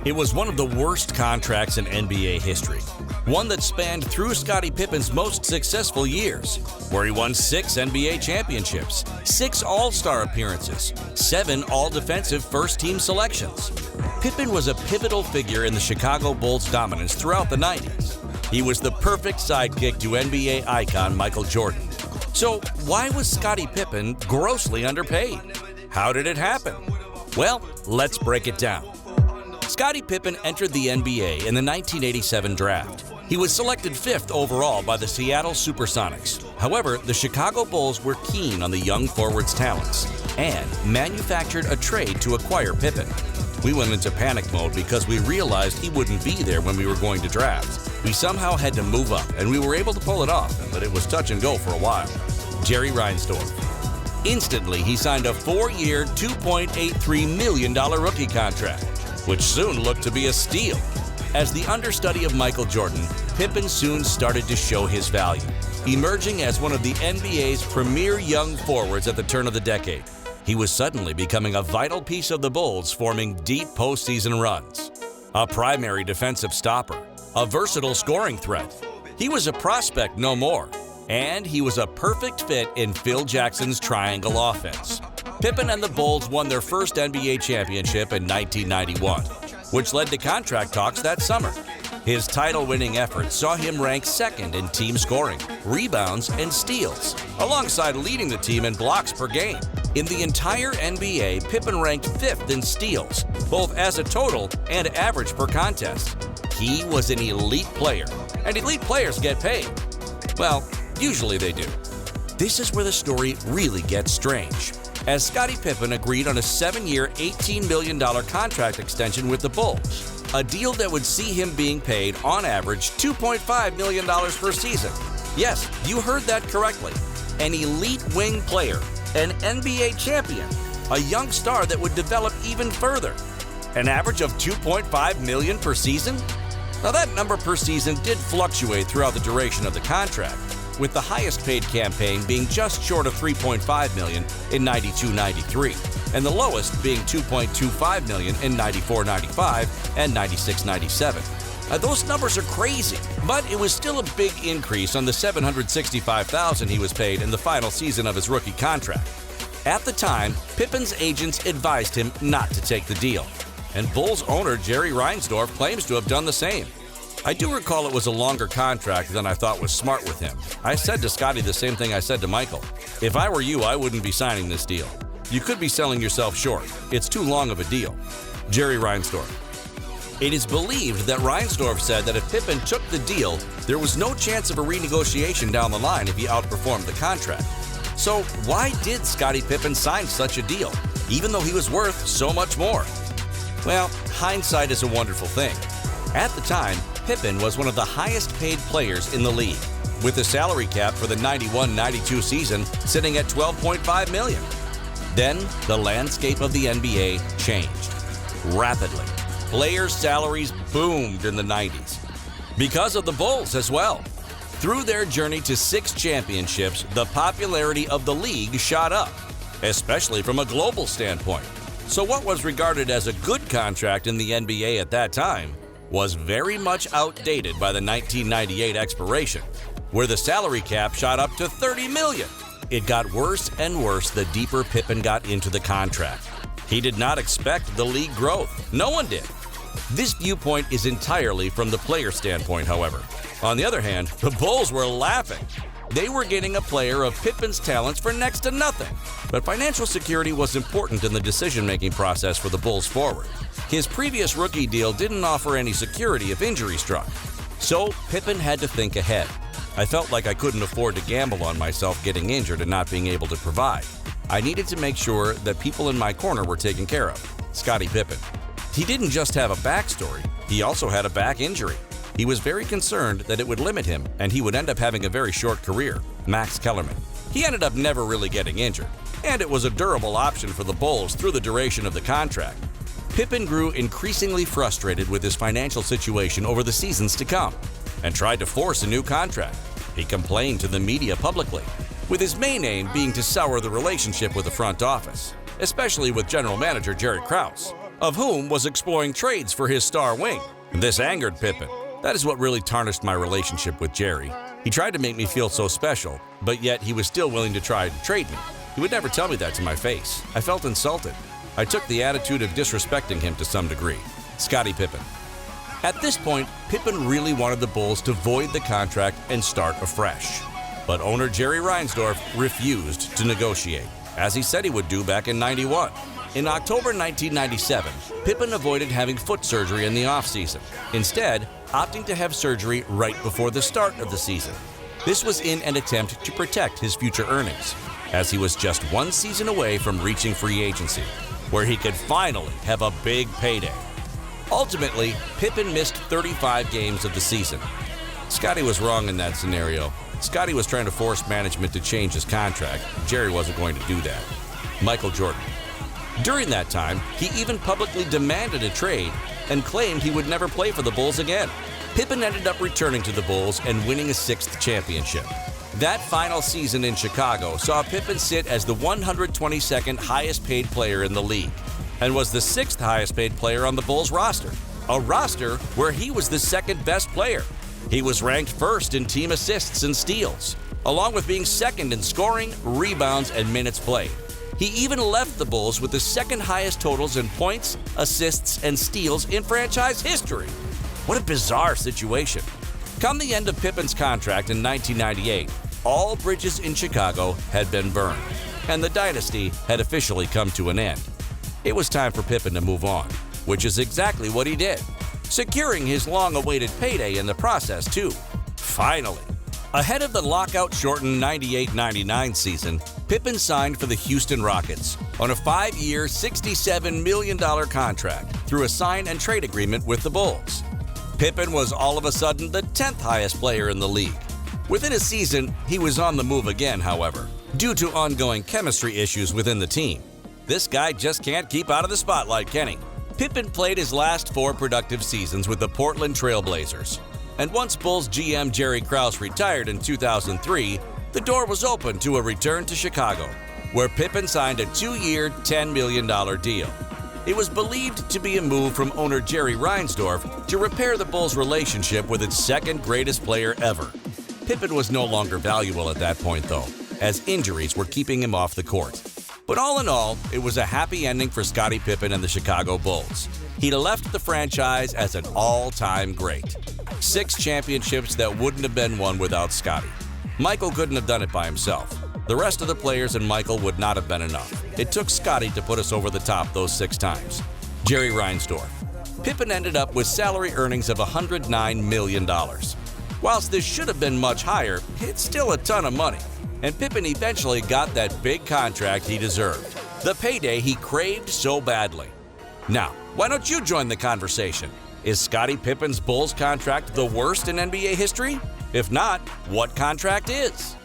It was one of the worst contracts in NBA history. One that spanned through Scottie Pippen's most successful years, where he won 6 NBA championships, 6 All-Star appearances, 7 All-Defensive first-team selections. Pippen was a pivotal figure in the Chicago Bulls' dominance throughout the 90s. He was the perfect sidekick to NBA icon Michael Jordan. So why was Scottie Pippen grossly underpaid? How did it happen? Well, let's break it down. Scottie Pippen entered the NBA in the 1987 draft. He was selected 5th overall by the Seattle Supersonics. However, the Chicago Bulls were keen on the young forward's talents and manufactured a trade to acquire Pippen. We went into panic mode because we realized he wouldn't be there when we were going to draft. We somehow had to move up, and we were able to pull it off, but it was touch and go for a while. Jerry Reinsdorf. Instantly, he signed a 4-year, $2.83 million rookie contract, which soon looked to be a steal. As the understudy of Michael Jordan, Pippen soon started to show his value, emerging as one of the NBA's premier young forwards at the turn of the decade. He was suddenly becoming a vital piece of the Bulls, forming deep postseason runs. A primary defensive stopper, a versatile scoring threat. He was a prospect no more, and he was a perfect fit in Phil Jackson's triangle offense. Pippen and the Bulls won their first NBA championship in 1991, which led to contract talks that summer. His title-winning effort saw him rank 2nd in team scoring, rebounds, and steals, alongside leading the team in blocks per game. In the entire NBA, Pippen ranked 5th in steals, both as a total and average per contest. He was an elite player, and elite players get paid. Well, usually they do. This is where the story really gets strange, as Scottie Pippen agreed on a 7-year, $18 million contract extension with the Bulls, a deal that would see him being paid, on average, $2.5 million per season. Yes, you heard that correctly. An elite wing player, an NBA champion, a young star that would develop even further. An average of $2.5 million per season? Now that number per season did fluctuate throughout the duration of the contract, with the highest paid campaign being just short of $3.5 million in 92-93, and the lowest being $2.25 million in 94-95 and 96-97. Those numbers are crazy, but it was still a big increase on the $765,000 he was paid in the final season of his rookie contract. At the time, Pippen's agents advised him not to take the deal, and Bulls owner Jerry Reinsdorf claims to have done the same. I do recall it was a longer contract than I thought was smart with him. I said to Scottie the same thing I said to Michael. If I were you, I wouldn't be signing this deal. You could be selling yourself short. It's too long of a deal. Jerry Reinsdorf. It is believed that Reinsdorf said that if Pippen took the deal, there was no chance of a renegotiation down the line if he outperformed the contract. So why did Scottie Pippen sign such a deal, even though he was worth so much more? Well, hindsight is a wonderful thing. At the time, Pippen was one of the highest-paid players in the league, with the salary cap for the 91-92 season sitting at $12.5 million. Then, the landscape of the NBA changed rapidly. Players' salaries boomed in the 90s, because of the Bulls as well. Through their journey to 6 championships, the popularity of the league shot up, especially from a global standpoint. So what was regarded as a good contract in the NBA at that time was very much outdated by the 1998 expiration, where the salary cap shot up to $30 million. It got worse and worse the deeper Pippen got into the contract. He did not expect the league growth. No one did. This viewpoint is entirely from the player standpoint, however. On the other hand, the Bulls were laughing. They were getting a player of Pippen's talents for next to nothing. But financial security was important in the decision-making process for the Bulls forward. His previous rookie deal didn't offer any security if injury struck. So Pippen had to think ahead. I felt like I couldn't afford to gamble on myself getting injured and not being able to provide. I needed to make sure that people in my corner were taken care of. Scottie Pippen. He didn't just have a backstory, he also had a back injury. He was very concerned that it would limit him and he would end up having a very short career. Max Kellerman. He ended up never really getting injured, and it was a durable option for the Bulls through the duration of the contract. Pippen grew increasingly frustrated with his financial situation over the seasons to come and tried to force a new contract. He complained to the media publicly, with his main aim being to sour the relationship with the front office, especially with general manager Jerry Krause. of whom was exploring trades for his star wing. This angered Pippen. That is what really tarnished my relationship with Jerry. He tried to make me feel so special, but yet he was still willing to try to trade me. He would never tell me that to my face. I felt insulted. I took the attitude of disrespecting him to some degree. Scottie Pippen. At this point, Pippen really wanted the Bulls to void the contract and start afresh. But owner Jerry Reinsdorf refused to negotiate, as he said he would do back in '91. In October 1997, Pippen avoided having foot surgery in the offseason, instead opting to have surgery right before the start of the season. This was in an attempt to protect his future earnings, as he was just one season away from reaching free agency, where he could finally have a big payday. Ultimately, Pippen missed 35 games of the season. Scottie was wrong in that scenario. Scottie was trying to force management to change his contract. Jerry wasn't going to do that. Michael Jordan. During that time, he even publicly demanded a trade and claimed he would never play for the Bulls again. Pippen ended up returning to the Bulls and winning a sixth championship. That final season in Chicago saw Pippen sit as the 122nd highest paid player in the league and was the sixth highest paid player on the Bulls roster, a roster where he was the second best player. He was ranked first in team assists and steals, along with being second in scoring, rebounds, and minutes played. He even left the Bulls with the second highest totals in points, assists, and steals in franchise history. What a bizarre situation. Come the end of Pippen's contract in 1998, all bridges in Chicago had been burned, and the dynasty had officially come to an end. It was time for Pippen to move on, which is exactly what he did, securing his long-awaited payday in the process, too. Finally. Ahead of the lockout-shortened 98-99 season, Pippen signed for the Houston Rockets on a 5-year, $67 million contract through a sign-and-trade agreement with the Bulls. Pippen was all of a sudden the 10th highest player in the league. Within a season, he was on the move again, however, due to ongoing chemistry issues within the team. This guy just can't keep out of the spotlight, can he? Pippen played his last 4 productive seasons with the Portland Trail Blazers. And once Bulls GM Jerry Krause retired in 2003, the door was open to a return to Chicago, where Pippen signed a 2-year, $10 million deal. It was believed to be a move from owner Jerry Reinsdorf to repair the Bulls' relationship with its second greatest player ever. Pippen was no longer valuable at that point, though, as injuries were keeping him off the court. But all in all, it was a happy ending for Scottie Pippen and the Chicago Bulls. He left the franchise as an all-time great. 6 championships that wouldn't have been won without Scottie. Michael couldn't have done it by himself. The rest of the players and Michael would not have been enough. It took Scottie to put us over the top those 6 times. Jerry Reinsdorf. Pippen ended up with salary earnings of $109 million. Whilst this should have been much higher, it's still a ton of money. And Pippen eventually got that big contract he deserved. The payday he craved so badly. Now, why don't you join the conversation? Is Scottie Pippen's Bulls contract the worst in NBA history? If not, what contract is?